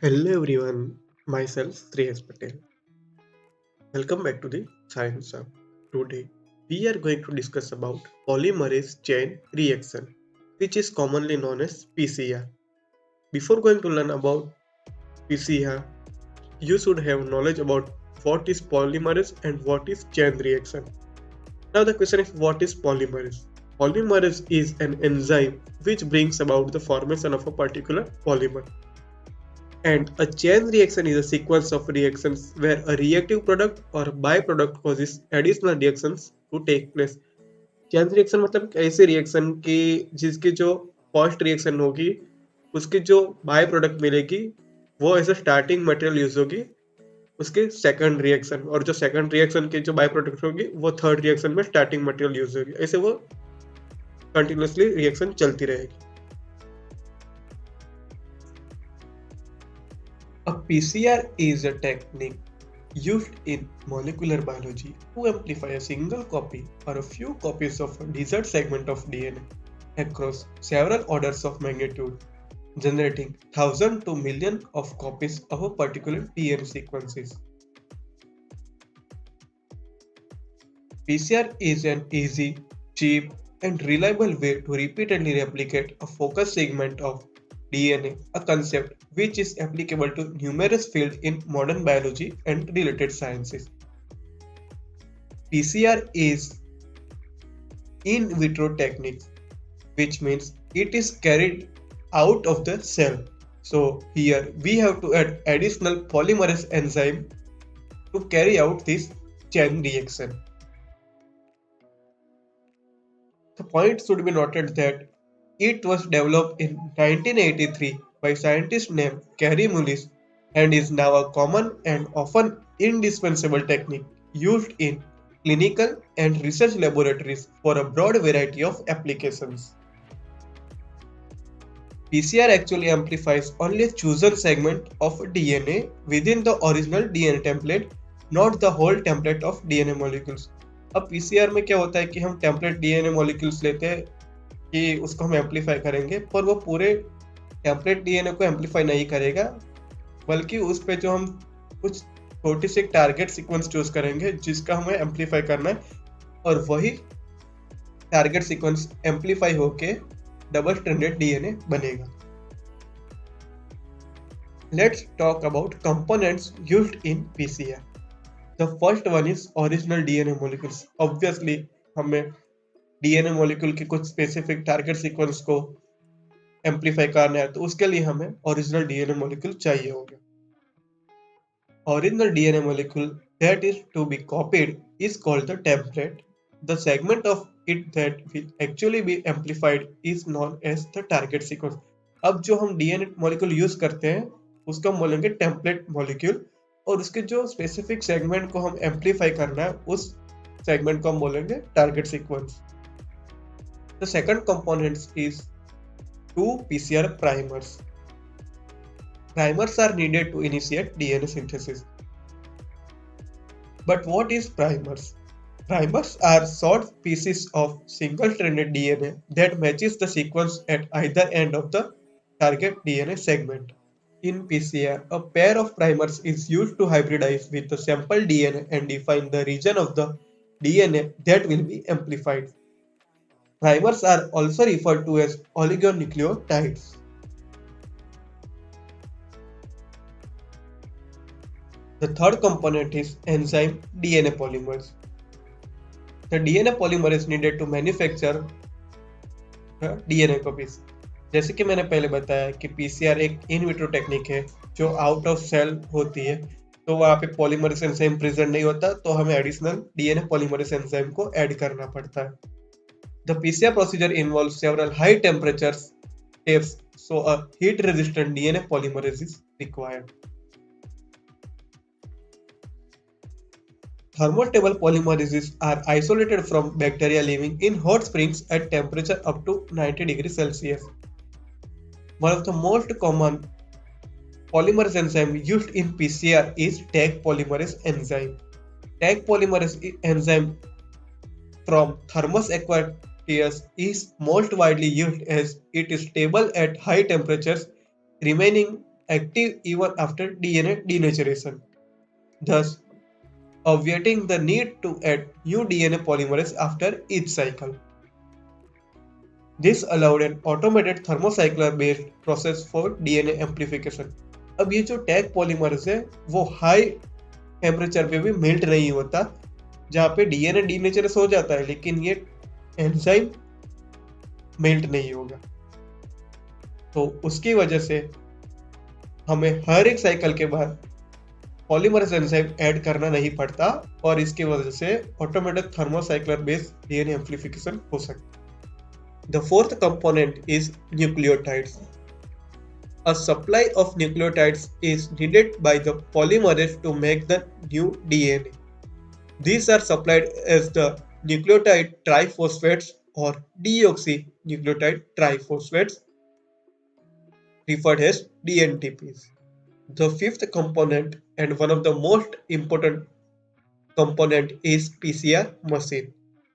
Hello everyone, myself Shreyas Patel. Welcome back to the Science Hub. Today we are going to discuss about polymerase chain reaction, which is commonly known as PCR. Before going to learn about PCR, you should have knowledge about what is polymerase and what is chain reaction. Now the question is, what is polymerase? Polymerase is an enzyme which brings about the formation of a particular polymer. And a chain reaction is a sequence of reactions where a reactive product or byproduct causes additional reactions to take place. Chain reaction मतलब ऐसे reaction की जिसकी जो first reaction होगी उसकी जो bye product मिलेगी वो as a starting material use होगी उसके सेकंड रिएक्शन, और जो सेकंड रिएक्शन की जो बाय प्रोडक्ट होगी वो थर्ड रिएक्शन में स्टार्टिंग मटेरियल यूज होगी। ऐसे वो कंटिन्यूसली रिएक्शन चलती रहेगी। A PCR is a technique used in molecular biology to amplify a single copy or a few copies of a desired segment of DNA across several orders of magnitude, generating thousands to millions of copies of a particular DNA sequences. PCR is an easy, cheap, and reliable way to repeatedly replicate a focused segment of DNA, a concept which is applicable to numerous fields in modern biology and related sciences. PCR is in vitro technique, which means it is carried out of the cell. So here we have to add additional polymerase enzyme to carry out this chain reaction. The point should be noted that it was developed in 1983 by scientist named Carey Mullis and is now a common and often indispensable technique used in clinical and research laboratories for a broad variety of applications. PCR actually amplifies only a chosen segment of DNA within the original DNA template, not the whole template of DNA molecules. अब PCR में क्या होता है कि हम template DNA molecules लेते हैं कि उसको हम एम्पलीफाई करेंगे, पर वो पूरे टेम्पलेट डीएनए को एम्पलीफाई नहीं करेगा, बल्कि उस पे जो हम कुछ छोटी सी टारगेट सीक्वेंस चूज करेंगे जिसका हमें एम्पलीफाई करना है, और वही टारगेट सीक्वेंस एम्पलीफाई होके डबल स्ट्रैंडेड डीएनए बनेगा। Let's talk about components used in PCR. The first one is original DNA molecules. Obviously हमें डीएनए मॉलिक्यूल के कुछ स्पेसिफिक टारगेट सीक्वेंस को एम्पलीफाई करना है, तो उसके लिए हमें ओरिजिनल डीएनए मॉलिक्यूल चाहिए होगा। Original DNA molecule that is to be copied is called the template. The segment of it that will actually be amplified is known as the target sequence. अब जो हम डीएनए मॉलिक्यूल यूज करते हैं उसको हम बोलेंगे टेम्पलेट मॉलिक्यूल, और उसके जो स्पेसिफिक सेगमेंट को हम एम्पलीफाई करना है उस सेगमेंट को हम बोलेंगे target sequence. The second component is two PCR primers. Primers are needed to initiate DNA synthesis. But what is primers? Primers are short pieces of single-stranded DNA that matches the sequence at either end of the target DNA segment. In PCR, a pair of primers is used to hybridize with the sample DNA and define the region of the DNA that will be amplified. Primers are also referred to as oligonucleotides. The third component is enzyme DNA polymers. The DNA polymer is needed to manufacture DNA copies. जैसे कि मैंने पहले बताया कि PCR एक in vitro technique है जो out of cell होती है, तो वहाँ पे पॉलीमरेज एंजाइम प्रेजेंट नहीं होता, तो हमें एडिशनल डीएनए पॉलीमरेज एंजाइम को ऐड करना पड़ता है। The PCR procedure involves several high temperature steps, so a heat resistant DNA polymerase is required. Thermostable polymerases are isolated from bacteria living in hot springs at temperature up to 90 degrees Celsius. One of the most common polymerase enzyme used in PCR is Taq polymerase enzyme. Taq polymerase enzyme from Thermus Aquarius is most widely used as it is stable at high temperatures, remaining active even after DNA denaturation, thus obviating the need to add new DNA polymerase after each cycle. This allowed an automated thermocycler based process for DNA amplification. अब ये जो tag polymerase है वो high temperature पे भी melt नहीं होता, जहाँ पे डीएनए डीनेचरस हो जाता है, लेकिन ये एंजाइम मेल्ट नहीं होगा। तो उसकी वजह से हमें हर एक साइकिल के बाद पॉलीमरेज एंजाइम ऐड करना नहीं पड़ता और इसकी वजह से automatic thermocycler based DNA amplification हो सकता है। The fourth component is nucleotides. A supply of nucleotides is needed by the polymerase to make the new DNA. These are supplied as the nucleotide triphosphates or deoxynucleotide triphosphates, referred as DNTPs. The fifth component and one of the most important component is PCR machine,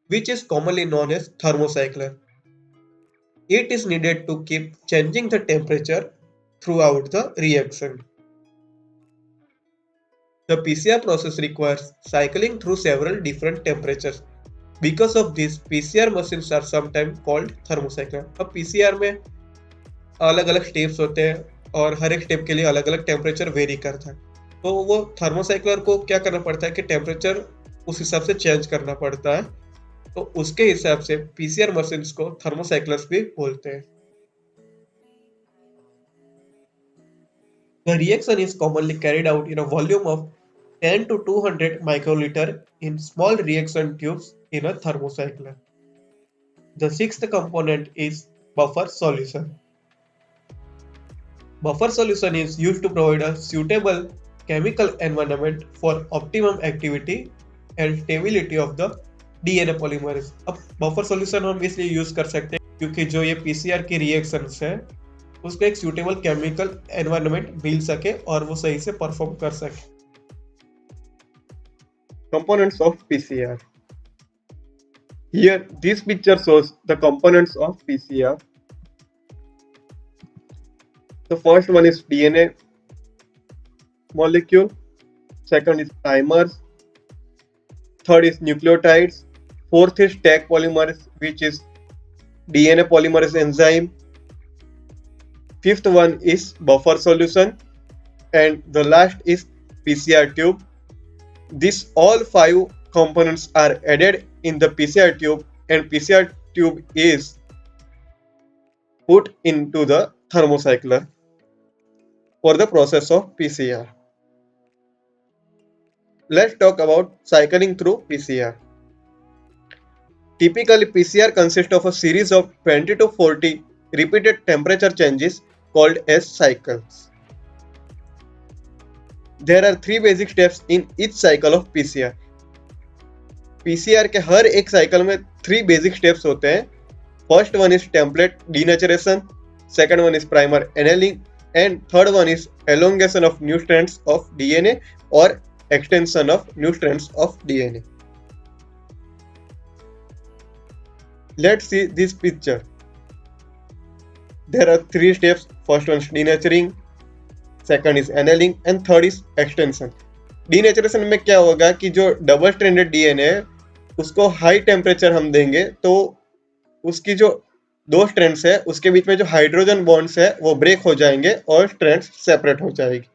which is commonly known as thermocycler. It is needed to keep changing the temperature throughout the reaction. The PCR process requires cycling through several different temperatures. Because of this, PCR machines are sometimes called thermocycler. अब PCR में अलग अलग steps होते हैं और हर एक step के लिए अलग अलग टेम्परेचर वेरी करता है, तो वो थर्मोसाइक्लर को क्या करना पड़ता है कि टेम्परेचर उस हिसाब से चेंज करना पड़ता है, तो उसके हिसाब से पीसीआर मशीन्स को थर्मोसाइक्लर्स भी बोलते हैं। The reaction is commonly carried out in a volume of 10 to 200 microliter in small reaction tubes in a thermocycler. The sixth component is buffer solution. Buffer solution is used to provide a suitable chemical environment for optimum activity and stability of the DNA polymerase. अब buffer solution हम इसलिए use कर सकते हैं क्योंकि जो ये PCR की रिएक्शंस है उसको एक सूटेबल केमिकल एनवायरनमेंट मिल सके और वो सही से परफॉर्म कर सके। Components of PCR. Here, this picture shows the components of PCR. The first one is DNA molecule, second is primers, third is nucleotides, fourth is tag polymerase, which is DNA polymerase enzyme, fifth one is buffer solution, and the last is PCR tube. These all 5 components are added in the PCR tube, and PCR tube is put into the thermocycler for the process of PCR. Let's talk about cycling through PCR. Typically, PCR consists of a series of 20 to 40 repeated temperature changes called as cycles. There are 3 basic steps in each cycle of PCR. PCR के हर एक cycle में 3 basic steps होते हैं. First one is template denaturation, second one is primer annealing, and third one is elongation of new strands of DNA और extension of new strands of DNA. Let's see this picture. There are 3 steps. First one is denaturing, second is annealing, and third is extension. Denaturation में क्या होगा कि जो double stranded DNA है उसको high temperature हम देंगे तो उसकी जो 2 स्ट्रैंड्स है उसके बीच में जो हाइड्रोजन बॉन्ड्स है वो ब्रेक हो जाएंगे और स्ट्रैंड्स सेपरेट हो जाएगी.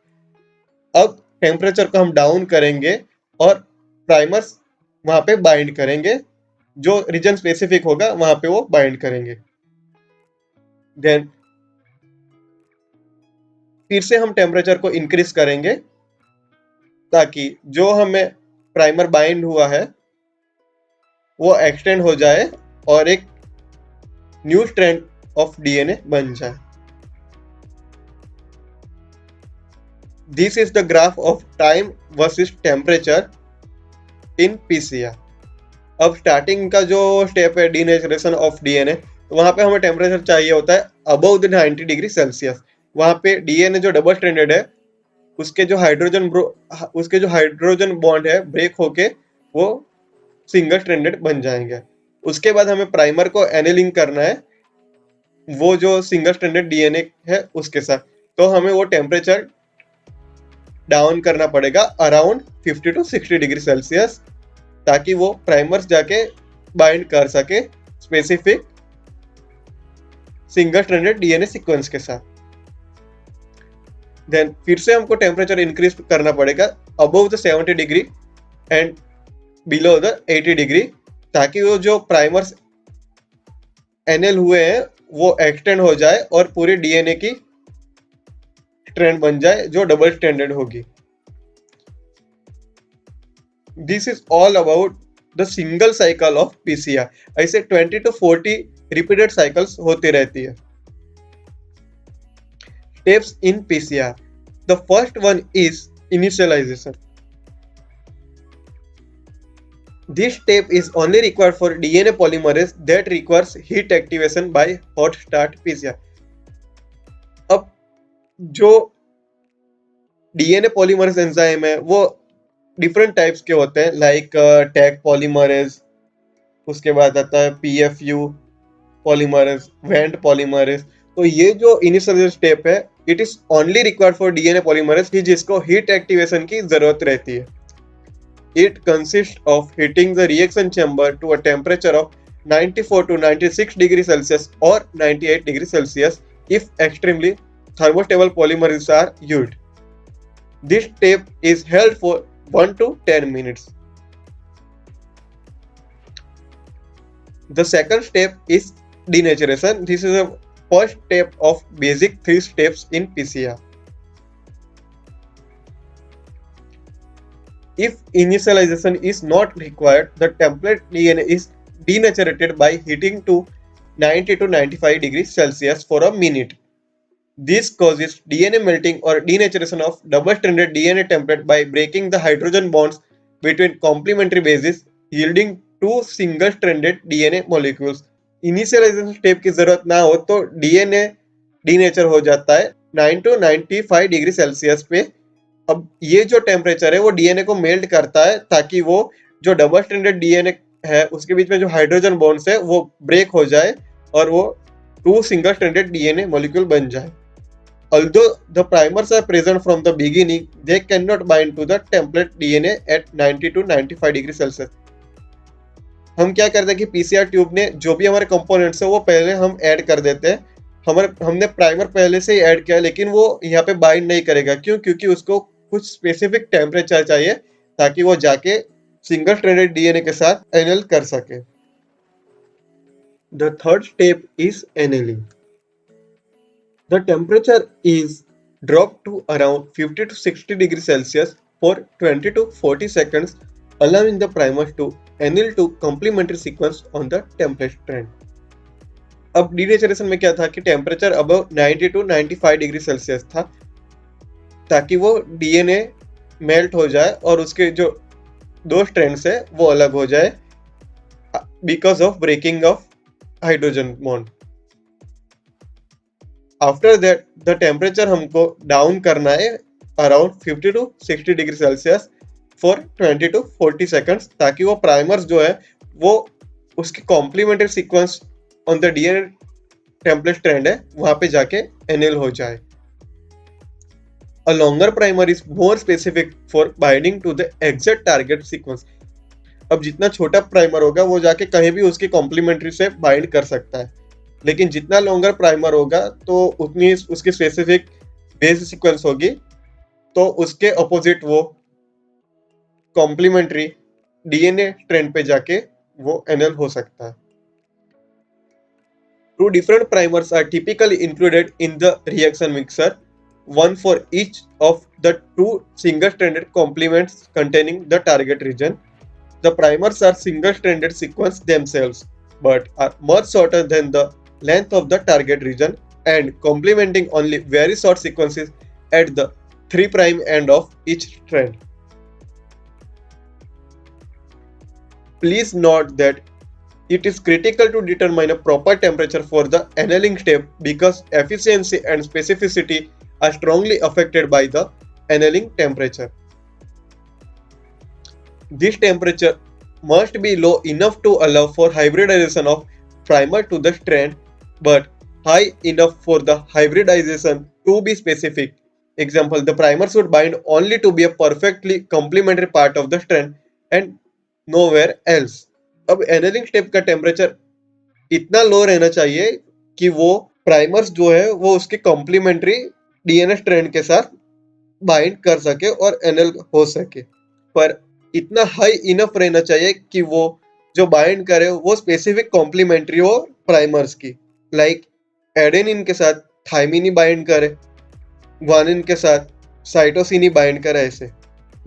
अब टेम्परेचर को हम डाउन करेंगे और प्राइमर्स वहां पे बाइंड करेंगे, जो रीजन स्पेसिफिक होगा वहां पे वो बाइंड करेंगे. देन फिर से हम टेम्परेचर को इंक्रीज करेंगे ताकि जो हमें प्राइमर बाइंड हुआ है वो एक्सटेंड हो जाए और एक न्यू स्ट्रैंड ऑफ डीएनए बन जाए. This is the graph of time versus temperature in PCR. अब स्टार्टिंग का जो स्टेप है डीनेचरेशन ऑफ डीएनए, तो वहां पे हमें टेम्परेचर चाहिए होता है अबव द 90 डिग्री सेल्सियस. वहां पे डीएनए जो डबल स्ट्रैंडेड है उसके जो हाइड्रोजन बॉन्ड है ब्रेक होके वो सिंगल स्ट्रैंडेड बन जाएंगे. उसके बाद हमें प्राइमर को एनेलिंग करना है वो जो सिंगल स्ट्रैंडेड डीएनए है उसके साथ. तो हमें वो टेम्परेचर डाउन करना पड़ेगा अराउंड 50 to 60 डिग्री सेल्सियस, ताकि वो प्राइमर्स जाके बाइंड कर सके specific single stranded DNA sequence के साथ। देन फिर से हमको टेम्परेचर इंक्रीज करना पड़ेगा above the 70 degree and below the 80 degree, ताकि वो जो प्राइमर्स एनएल हुए हैं वो एक्सटेंड हो जाए और पूरे डीएनए की स्ट्रैंड बन जाए जो डबल स्ट्रैंडेड होगी। This is all about the single cycle of PCR. ऐसे 20 to 40 रिपीटेड साइकिल्स होती रहती है। Steps in PCR. The first one is initialization. This step is only required for DNA polymerase that requires heat activation by hot start PCR. अब जो DNA polymerase enzyme है वो different types के होते हैं, लाइक टैग पॉलीमरेज, उसके बाद आता है PFU पॉलीमरेज, वेंट पॉलीमरेज। तो ये जो इनिशियल स्टेप है it is only required for DNA polymerase की जिसको हीट एक्टिवेशन की जरूरत रहती है। It consist of heating the reaction chamber to a temperature of 94 to 96 degree Celsius और 98 degree Celsius if extremely thermostable polymerases are used. This step is held for 1 to 10 minutes. The second step is denaturation. This is the first step of basic 3 steps in PCR. If initialization is not required, the template DNA is denaturated by heating to 90 to 95 degrees Celsius for a minute. This causes DNA melting or denaturation of double-stranded DNA template by breaking the hydrogen bonds between complementary bases, yielding 2 single-stranded DNA molecules. Initialization step की जरूरत ना हो तो DNA denature हो जाता है 9 to 95 degree Celsius पे। अब ये जो टेम्परेचर है वो डीएनए को मेल्ट करता है ताकि वो जो डबल स्ट्रैंडेड डीएनए है उसके बीच में जो हाइड्रोजन बॉन्ड्स है वो ब्रेक हो जाए और वो 2 सिंगल स्ट्रैंडेड डीएनए मॉलिक्यूल बन जाए। Although the primers are present from the beginning, they cannot bind to the template DNA at 90 to 95 degree Celsius. हम क्या करते हैं कि पीसीआर ट्यूब ने जो भी हमारे कंपोनेंट्स है वो पहले हम ऐड कर देते हैं। हमने प्राइमर पहले से ही ऐड किया लेकिन वो यहाँ पे बाइंड नहीं करेगा। क्यों? क्योंकि उसको कुछ स्पेसिफिक टेम्परेचर चाहिए ताकि वो जाके सिंगल स्ट्रैंडेड डीएनए के साथ एनएल कर सके। The third step is annealing. The temperature is dropped to around 50 to 60 degrees Celsius for 20 to 40 seconds, allowing the primers to anneal to complementary sequence on the template strand. अब denaturation में क्या था कि temperature above 90 to 95 degree Celsius था ताकि वो DNA melt हो जाए और उसके जो 2 स्ट्रैंड्स है वो अलग हो जाए because of breaking of hydrogen bond. After that the temperature हमको डाउन करना है around 50 to 60 degree Celsius for 20 to 40 seconds ताकि वो प्राइमर्स जो है वो उसके complementary sequence on the DNA template strand है वहां पे जाके एनएल हो जाए। A longer primer is more specific for binding to the exact target sequence. अब जितना छोटा प्राइमर होगा वो जाके कहीं भी उसकी कॉम्प्लीमेंट्री से बाइंड कर सकता है, लेकिन जितना लॉन्गर प्राइमर होगा तो उतनी उसकी स्पेसिफिक बेस सीक्वेंस होगी तो उसके अपोजिट वो कॉम्प्लीमेंट्री डीएनए स्ट्रैंड पे जाके वो एनएल हो सकता है। 2 different primers are typically included in the reaction mixer, one for each of the 2 single-stranded complements containing the target region. The primers are single-stranded sequence themselves, but are much shorter than the length of the target region and complementing only very short sequences at the 3' end of each strand. Please note that it is critical to determine a proper temperature for the annealing step because efficiency and specificity are strongly affected by the annealing temperature. This temperature must be low enough to allow for hybridization of primer to the strand, but high enough for the hybridization to be specific. Example, the primer should bind only to be a perfectly complementary part of the strand and nowhere else. अब एनलिंग step का temperature इतना लो रहना चाहिए कि वो primers जो है वो उसके कॉम्प्लीमेंट्री डीएनए स्ट्रैंड के साथ बाइंड कर सके और एनएल हो सके, पर इतना हाई इनफ रहना चाहिए कि वो जो बाइंड करे वो स्पेसिफिक कॉम्प्लीमेंट्री हो प्राइमर्स की, लाइक एडेनिन के साथ थाइमिन बाइंड करे, ग्वानिन के साथ साइटोसिन बाइंड करे ऐसे.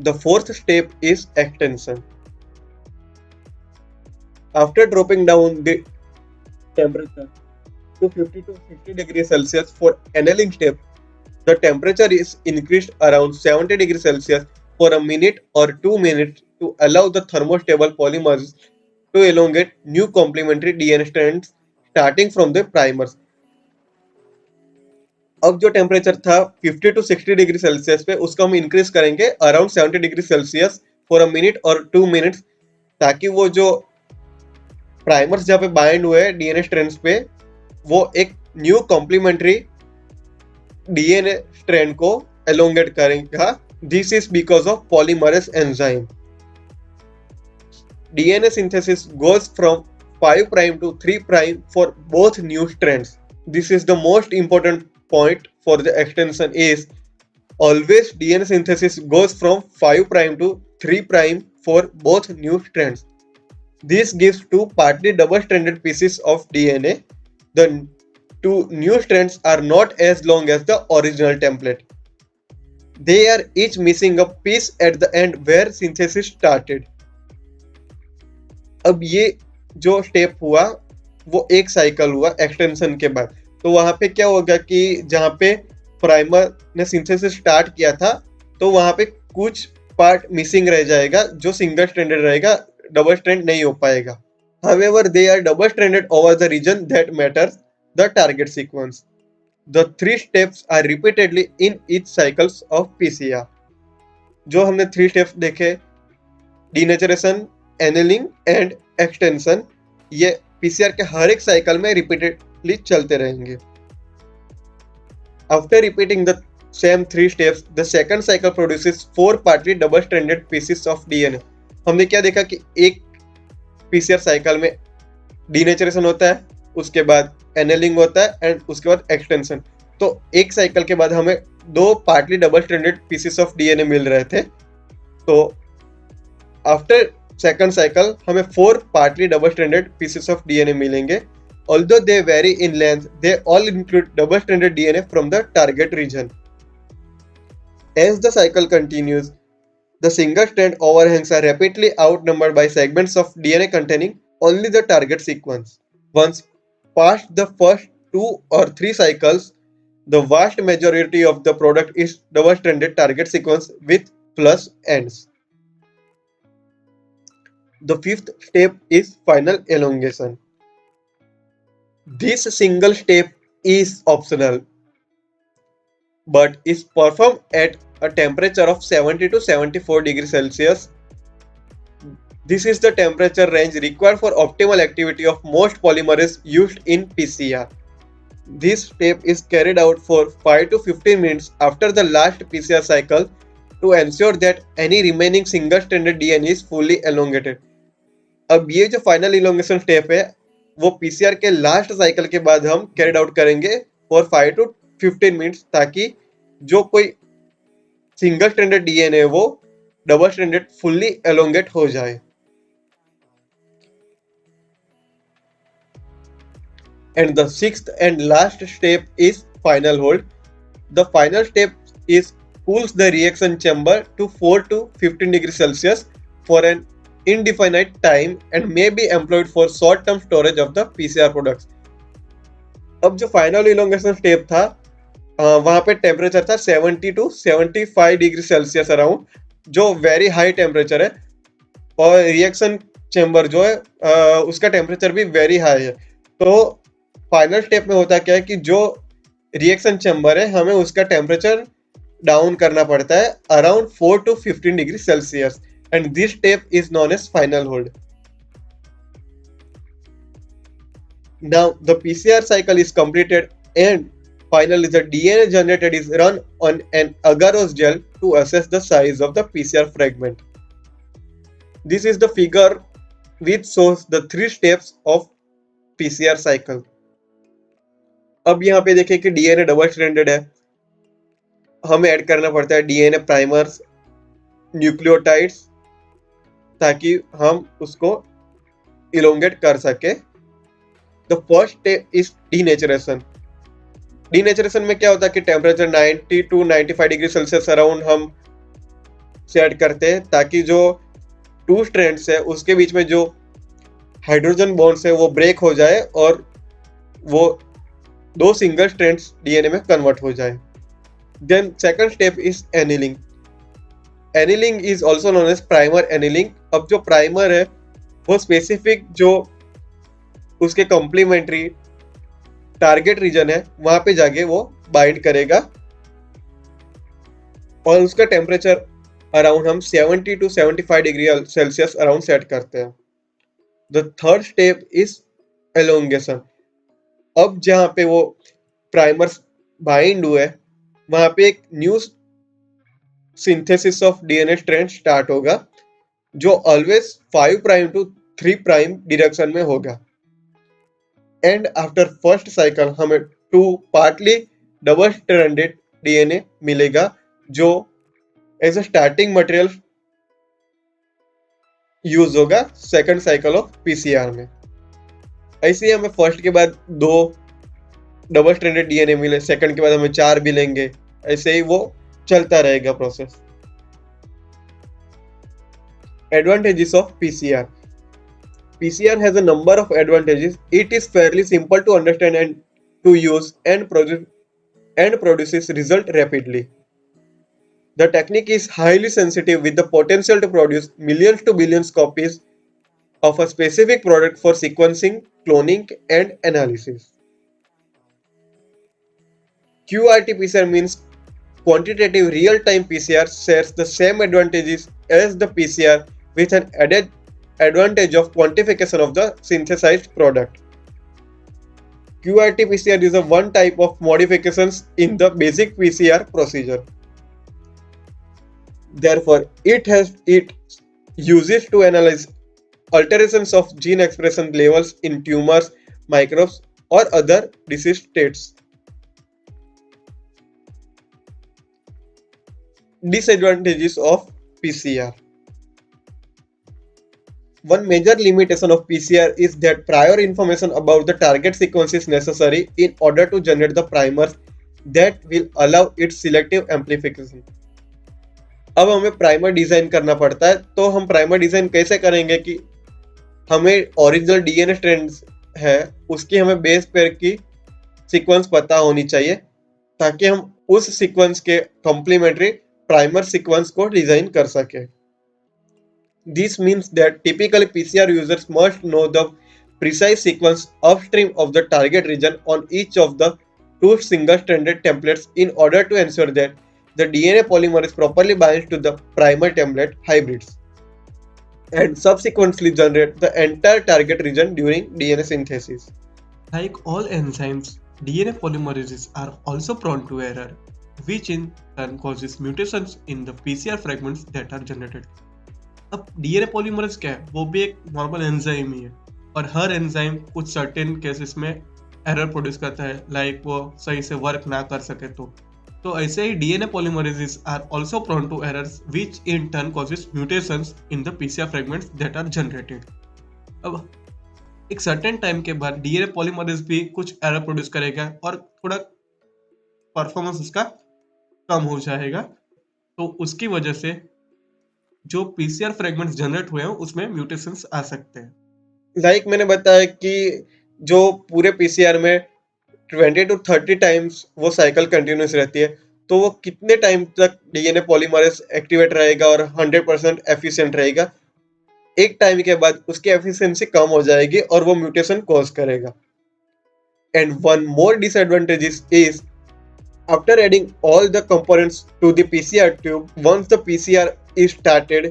The fourth step is extension. After dropping down the temperature to 50 to 60 degrees Celsius for annealing step, the temperature is increased around 70 degrees Celsius for a minute or 2 minutes to allow the thermostable polymers to elongate new complementary DNA strands starting from the primers. अब जो temperature था 50 to 60 degree Celsius पे उसको हम increase करेंगे around 70 degree Celsius for a minute और 2 minutes, ताकि वो जो प्राइमर्स जहाँ पे बाइंड हुए डीएनए स्ट्रैंड्स पे वो एक न्यू कॉम्प्लीमेंट्री डीएनए स्ट्रैंड को एलोंगेट करेगा. This is because of polymerase enzyme. DNA synthesis goes from 5 prime to 3 prime for both new strands. This is the most important point for the extension is always DNA synthesis goes from 5 prime to 3 prime for both new strands. This gives two partly double-stranded pieces of DNA. The two new strands are not as long as the original template. They are each missing a piece at the end where synthesis started. अब ये जो step हुआ वो एक cycle हुआ extension के बाद. तो वहां पे क्या होगा कि जहां पे प्राइमर ने सिंथेसिस स्टार्ट किया था तो वहां पे कुछ पार्ट मिसिंग रह जाएगा जो सिंगल स्ट्रैंडेड रहेगा, डबल स्ट्रैंड नहीं हो पाएगा. However, they are double stranded over the region that matters, the target sequence. The 3 steps are repeatedly in each cycles of PCR. जो हमने 3 steps देखे, denaturation, annealing and extension, ये PCR के हर एक साइकिल में रिपीटेडली चलते रहेंगे. After repeating the same 3 steps, the second cycle produces 4 partly double-stranded pieces of DNA. हमने क्या देखा कि एक PCR साइकिल में डीनेचरेशन होता है, उसके बाद एनेलिंग होता है एंड उसके बाद एक्सटेंशन. तो एक साइकिल के बाद हमें 2 partly double-stranded pieces of DNA मिल रहे थे. तो आफ्टर सेकंड साइकिल हमें 4 partly double-stranded pieces of DNA मिलेंगे. Although they vary in length, they all include double-stranded DNA from the target region. As the cycle continues, the single-strand overhangs are rapidly outnumbered by segments of DNA containing only the target sequence. Once past the first 2 or 3 cycles, the vast majority of the product is double-stranded target sequence with plus ends. The 5th step is final elongation. This single step is optional but is performed at a temperature of 70 to 74 degrees Celsius. This is the temperature range required for optimal activity of most polymerases used in PCR. This step is carried out for 5 to 15 minutes after the last PCR cycle to ensure that any remaining single-stranded DNA is fully elongated. अब ये जो final elongation step है वो PCR के last cycle के बाद हम carried out करेंगे फॉर 5 to 15 मिनट्स, ताकि जो कोई सिंगल स्ट्रैंडेड डीएनए वो डबल स्ट्रैंडेड फुल्ली एलोंगेट हो जाए. And the 6th and last step is final hold. The final step is cools the reaction chamber to 4 to 15 degrees Celsius for an indefinite time and may be employed for short-term storage of the PCR products. अब जो final elongation step था वहां पे temperature था 70 to 75 degree Celsius around, जो very high temperature है, और reaction chamber जो है उसका टेम्परेचर भी वेरी हाई है. तो फाइनल स्टेप में होता क्या है कि जो रिएक्शन चेम्बर है हमें उसका टेम्परेचर डाउन करना पड़ता है around 4 to 15 degree Celsius, and this step is known as final hold. Now the PCR cycle is completed and Finally, the DNA generated is run on an agarose gel to assess the size of the PCR fragment. This is the figure which shows the 3 steps of PCR cycle. अब यहाँ पे देखें कि DNA double stranded है, हमें add करना पड़ता है DNA प्राइमर्स, न्यूक्लियोटाइड्स, ताकि हम उसको इलोंगेट कर सके. The first step is denaturation. Denaturation में क्या होता है कि temperature 90 to 95 degree Celsius around हम सेट करते हैं, ताकि जो 2 स्ट्रैंड्स है उसके बीच में जो हाइड्रोजन बॉन्ड्स है वो ब्रेक हो जाए और वो 2 सिंगल स्ट्रैंड्स डीएनए में कन्वर्ट हो जाए. Then second step is annealing. Annealing is also known as primer annealing. अब जो प्राइमर है वो स्पेसिफिक जो उसके कॉम्प्लीमेंट्री टारगेट रीजन है वहां पे जाके वो बाइंड करेगा और उसका टेम्परेचर अराउंड हम 70 to 75 degree Celsius around set करते हैं. The third step is elongation. अब जहां पे वो प्राइमर्स बाइंड हुए वहां पे एक new synthesis of DNA strand start होगा जो always 5 prime to 3 prime direction में होगा. एंड आफ्टर फर्स्ट साइकिल हमें 2 पार्टली डबल स्ट्रैंडेड डीएनए मिलेगा जो as a starting material use होगा सेकंड साइकिल ऑफ पीसीआर में. ऐसे ही हमें फर्स्ट के बाद 2 डबल स्ट्रैंडेड डीएनए मिले, सेकंड के बाद हमें 4 मिलेंगे, ऐसे ही वो चलता रहेगा process. Advantages of PCR. PCR has a number of advantages. It is fairly simple to understand and to use and produces result rapidly. The technique is highly sensitive with the potential to produce millions to billions copies of a specific product for sequencing, cloning and analysis. QRT-PCR means quantitative real-time PCR shares the same advantages as the PCR with an added advantage of quantification of the synthesized product. QRT-PCR is a one type of modifications in the basic PCR procedure. Therefore, it uses to analyze alterations of gene expression levels in tumors, microbes, or other disease states. Disadvantages of PCR. One major limitation of PCR is that prior information about the target sequence is necessary in order to generate the primers that will allow its selective amplification. अब हमें primer design करना पड़ता है, तो हम primer design कैसे करेंगे कि हमें ओरिजिनल डीएनए स्ट्रैंड्स है उसकी हमें बेस पेयर की सीक्वेंस पता होनी चाहिए ताकि हम उस सीक्वेंस के कॉम्प्लीमेंट्री प्राइमर सीक्वेंस को डिजाइन कर सके. This means that typically PCR users must know the precise sequence upstream of the target region on each of the 2 single-stranded templates in order to ensure that the DNA polymer is properly biased to the primer template hybrids and subsequently generate the entire target region during DNA synthesis. Like all enzymes, DNA polymerases are also prone to error, which in turn causes mutations in the PCR fragments that are generated. अब DNA polymerase क्या है? वो भी एक normal enzyme ही है और हर enzyme कुछ certain cases में एरर प्रोड्यूस करता है, लाइक वो सही से वर्क ना कर सके तो ऐसे ही DNA polymerases are also prone to errors which in turn causes mutations in the PCR fragments that are generated. अब एक सर्टेन टाइम के बाद डीएनए पॉलीमरेज भी कुछ एरर प्रोड्यूस करेगा और थोड़ा परफॉर्मेंस उसका कम हो जाएगा, तो उसकी वजह से जो पीसीआर फ्रेगमेंट्स जनरेट हुए हैं उसमें म्यूटेशंस आ सकते हैं. लाइक मैंने बताया कि जो पूरे पीसीआर में 20 to 30 टाइम्स वो साइकिल कंटिन्यूस रहती है, तो वो कितने टाइम तक डीएनए पॉलीमरेज एक्टिवेट रहेगा और 100% एफिशिएंट रहेगा. एक टाइम के बाद उसकी एफिशिएंसी कम हो जाएगी और वो म्यूटेशन कॉज करेगा. And one more disadvantage is after adding all the components to the PCR tube, once the PCR is started,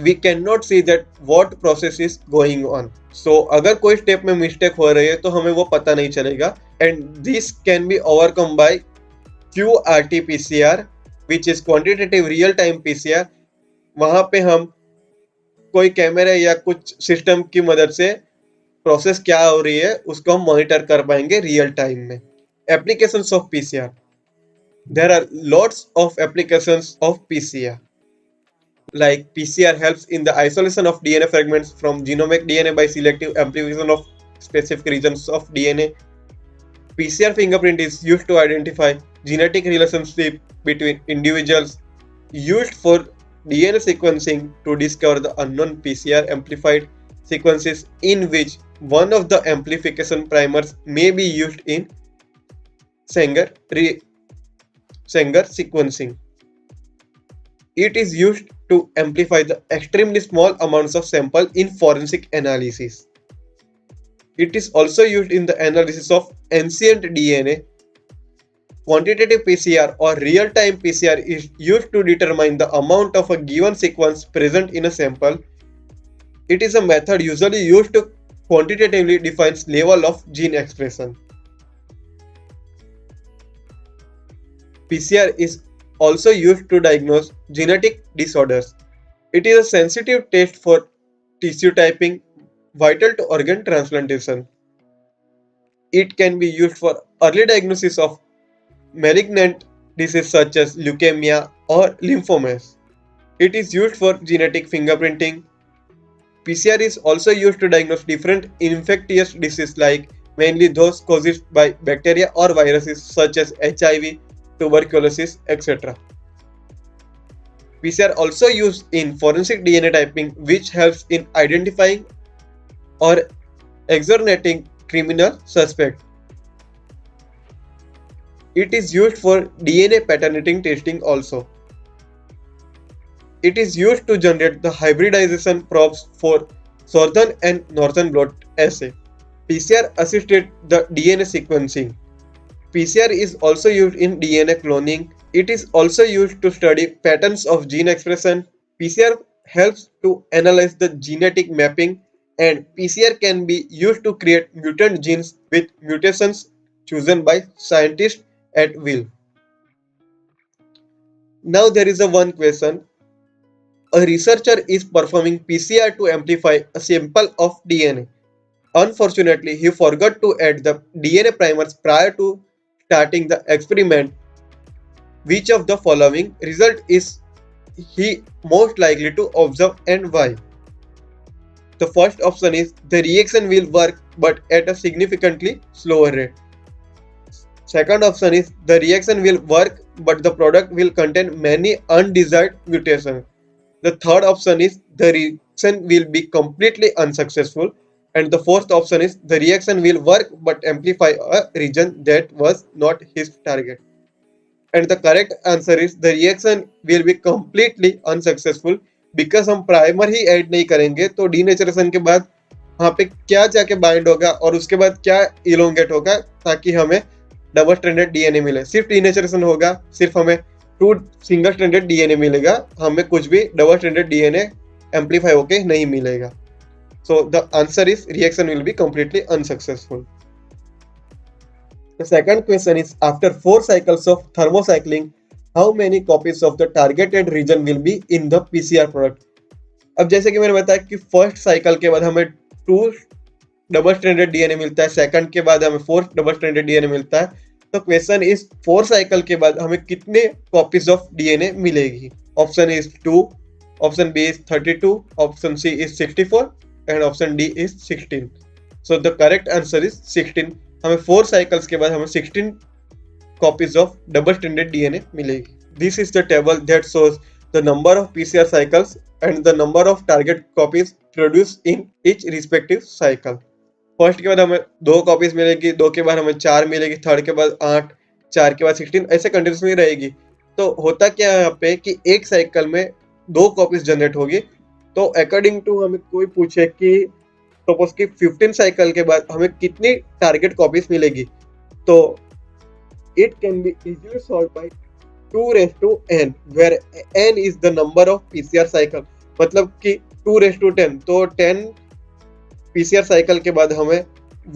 we cannot see that what process is going on. So अगर कोई step में mistake हो रही है तो हमें वो पता नहीं चलेगा, and this can be overcome by QRT-PCR which is quantitative real time PCR. वहां पे हम कोई कैमरे या कुछ सिस्टम की मदद से प्रोसेस क्या हो रही है उसको हम मॉनिटर कर पाएंगे रियल टाइम में. Applications of PCR. There are lots of applications of PCR. Like PCR helps in the isolation of DNA fragments from genomic DNA by selective amplification of specific regions of DNA. PCR fingerprint is used to identify genetic relationship between individuals, used for DNA sequencing to discover the unknown PCR amplified sequences in which one of the amplification primers may be used in Sanger sequencing. It is used to amplify the extremely small amounts of sample in forensic analysis. It is also used in the analysis of ancient DNA. Quantitative PCR or real-time PCR is used to determine the amount of a given sequence present in a sample. It is a method usually used to quantitatively define level of gene expression. PCR is also used to diagnose genetic disorders. It is a sensitive test for tissue typing vital to organ transplantation. It can be used for early diagnosis of malignant diseases such as leukemia or lymphomas. It is used for genetic fingerprinting. PCR is also used to diagnose different infectious diseases like mainly those caused by bacteria or viruses such as HIV, tuberculosis, etc. PCR also used in forensic DNA typing, which helps in identifying or exonerating criminal suspect. It is used for DNA patterning testing also. It is used to generate the hybridization probes for southern and northern blot assay. PCR assisted the DNA sequencing. PCR is also used in DNA cloning. It is also used to study patterns of gene expression. PCR helps to analyze the genetic mapping, and PCR can be used to create mutant genes with mutations chosen by scientists at will. Now there is a one question. A researcher is performing PCR to amplify a sample of DNA. Unfortunately, he forgot to add the DNA primers prior to starting the experiment. Which of the following result is he most likely to observe and why? The first option is the reaction will work but at a significantly slower rate. Second option is the reaction will work but the product will contain many undesired mutations. The third option is the reaction will be completely unsuccessful. And the fourth option is the reaction will work but amplify a region that was not his target. And the correct answer is the reaction will be completely unsuccessful because हम primer ही add नहीं करेंगे तो denaturation के बाद वहाँ पे क्या जाके बाइंड होगा और उसके बाद क्या इलोंगेट होगा ताकि हमें डबल स्ट्रैंडेड डीएनए मिले. सिर्फ डीनेचरेशन होगा, सिर्फ हमें 2 सिंगल स्ट्रैंडेड डीएनए मिलेगा, हमें कुछ भी डबल स्ट्रैंडेड डीएनए एम्पलीफाई होके नहीं मिलेगा. So the answer is reaction will be completely unsuccessful. The second question is after 4 cycles of thermocycling, how many copies of the targeted region will be in the PCR product? अब जैसे कि मैंने बताया कि first cycle के बाद हमें 2 double stranded DNA मिलता है, सेकंड के बाद हमें 4 डबल स्ट्रैंडेड डीएनए मिलता है. तो क्वेश्चन इज 4 साइकिल के बाद हमें कितने कॉपीज ऑफ डीएनए मिलेगी? Option is 2, option B is 32, option C is 64 and option D is 16. So the correct answer is 16. हमें 4 cycles के बाद हमें 16 copies of double stranded DNA मिलेगी. This is the table that shows the number of PCR cycles and the number of target copies produced in each respective cycle. First के बाद हमें 2 copies मिलेगी, 2 के बाद हमें 4 मिलेगी, थर्ड के बाद 8, 4 के बाद 16, ऐसे कंटिन्यूसली रहेगी. तो होता क्या है यहाँ पे कि एक साइकिल में 2 कॉपीज जनरेट होगी. तो अकॉर्डिंग टू हमें कोई पूछे कि सपोज कि 15 साइकिल के बाद हमें कितनी टारगेट कॉपीज मिलेगी, तो it can be easily solve by 2 raised to n, where n is the number of PCR cycle. मतलब कि 2:10, तो 10 PCR साइकिल के बाद हमें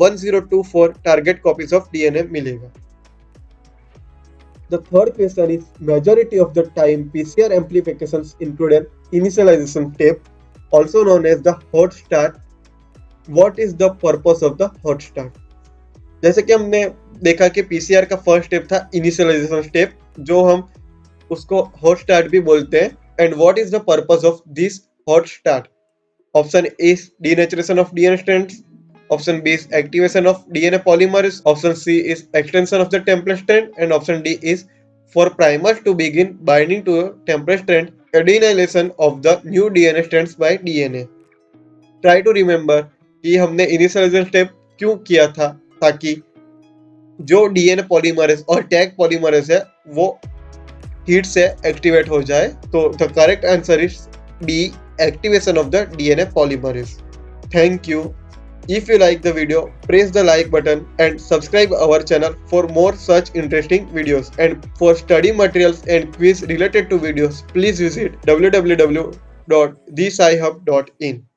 1024 टारगेट कॉपीज ऑफ DNA मिलेगा. The third question is majority of the time PCR amplifications include an initialization step, also known as the hot start. What is the purpose of the hot start? जैसे कि हमने देखा कि PCR का first step था initialisation step, जो हम उसको हॉट स्टार्ट भी बोलते हैं. And what is the purpose of this hot start? Option A is denaturation of DNA strands. Option B is activation of DNA polymerase. Option C is extension of the template strand. And option D is for primers to begin binding to a template strand, adenylation of the new DNA strands by DNA. Try to remember कि हमने initialisation step क्यों किया था, ताकि जो DNA polymerase और Taq polymerase है वो हीट से एक्टिवेट हो जाए. तो the correct answer is B, activation of the DNA polymerase. Thank you. If you like the video, press the like button and subscribe our channel for more such interesting videos. And for study materials and quiz related to videos, please visit www.thescihub.in.